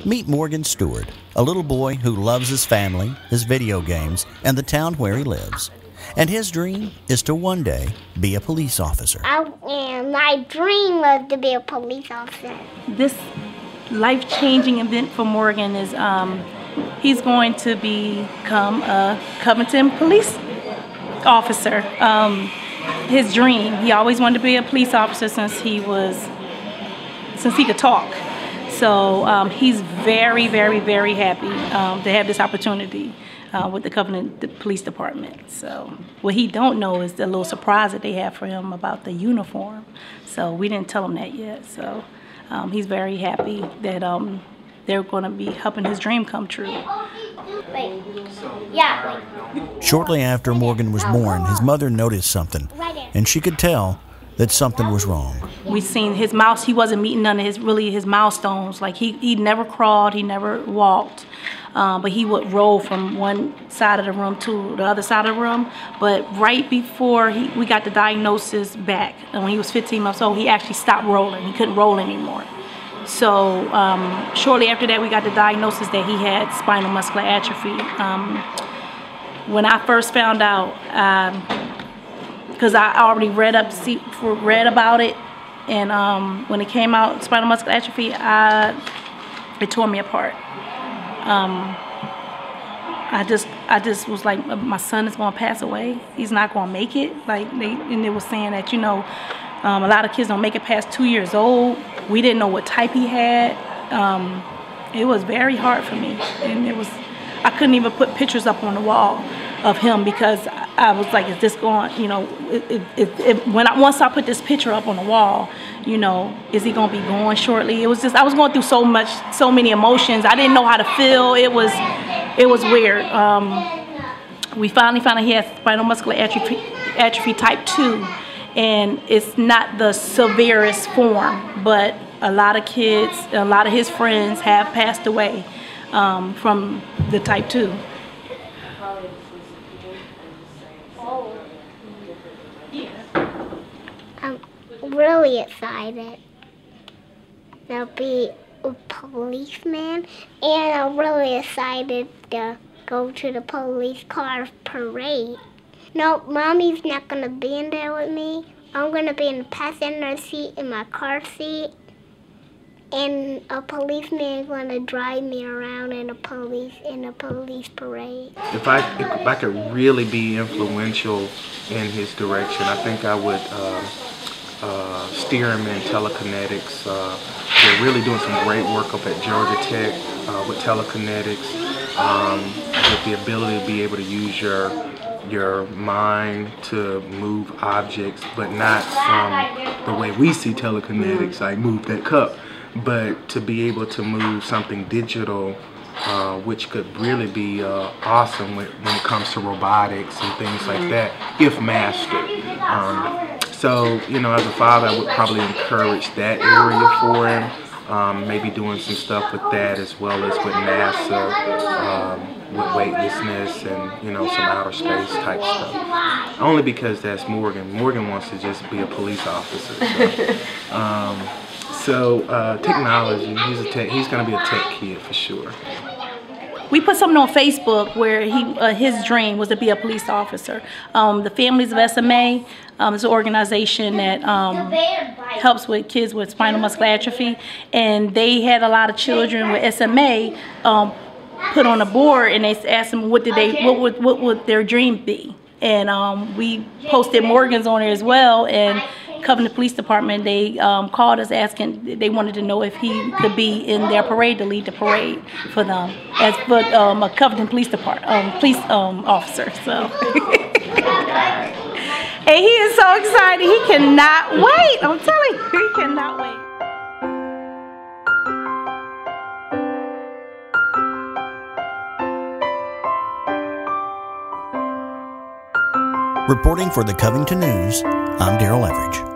Meet Morgan Steward, a little boy who loves his family, his video games, and the town where he lives. And his dream is to one day be a police officer. My dream was to be a police officer. This life-changing event for Morgan is he's going to become a Covington police officer. His dream, he always wanted to be a police officer since he could talk. So he's very, very, very happy to have this opportunity with the Covington Police Department. So what he don't know is the little surprise that they have for him about the uniform. So we didn't tell him that yet. So he's very happy that they're going to be helping his dream come true. Shortly after Morgan was born, his mother noticed something, and she could tell that something was wrong. We seen his mouse. He wasn't meeting none of his milestones. Like he never crawled, he never walked, but he would roll from one side of the room to the other side of the room. But right before we got the diagnosis back, and when he was 15 months old, he actually stopped rolling. He couldn't roll anymore. So shortly after that, we got the diagnosis that he had spinal muscular atrophy. When I first found out, because I already read about it, and when it came out, spinal muscular atrophy, it tore me apart. I just was like, my son is going to pass away. He's not going to make it. And they were saying that, a lot of kids don't make it past 2 years old. We didn't know what type he had. It was very hard for me, and I couldn't even put pictures up on the wall of him because I was like, is this going, once I put this picture up on the wall, is he going to be going shortly? It was just, I was going through so many emotions. I didn't know how to feel. It was weird. We finally found out he had spinal muscular atrophy type 2, and it's not the severest form, but a lot of kids, a lot of his friends have passed away from the type 2. I'm really excited to be a policeman, and I'm really excited to go to the police car parade. No, Mommy's not going to be in there with me. I'm going to be in the passenger seat in my car seat, and a policeman is going to drive me around in a police parade. If I could really be influential in his direction, I think I would steer him in telekinetics. They're really doing some great work up at Georgia Tech with telekinetics, with the ability to be able to use your mind to move objects, but not from the way we see telekinetics, like move that cup, but to be able to move something digital, which could really be awesome when it comes to robotics and things like that, if mastered. So, as a father, I would probably encourage that area for him, maybe doing some stuff with that, as well as with NASA, with weightlessness and, some outer space type stuff. Only because that's Morgan. Morgan wants to just be a police officer. So technology, he's going to be a tech kid for sure. We put something on Facebook where his dream was to be a police officer. The Families of SMA is an organization that helps with kids with spinal muscular atrophy, and they had a lot of children with SMA put on a board, and they asked them what would their dream be, and we posted Morgan's on there as well. And Covington Police Department, they called us asking, they wanted to know if he could be in their parade, to lead the parade for them, as a Covington Police Department police officer. So, and he is so excited, he cannot wait. I'm telling you, he cannot wait. Reporting for the Covington News, I'm Daryl Everidge.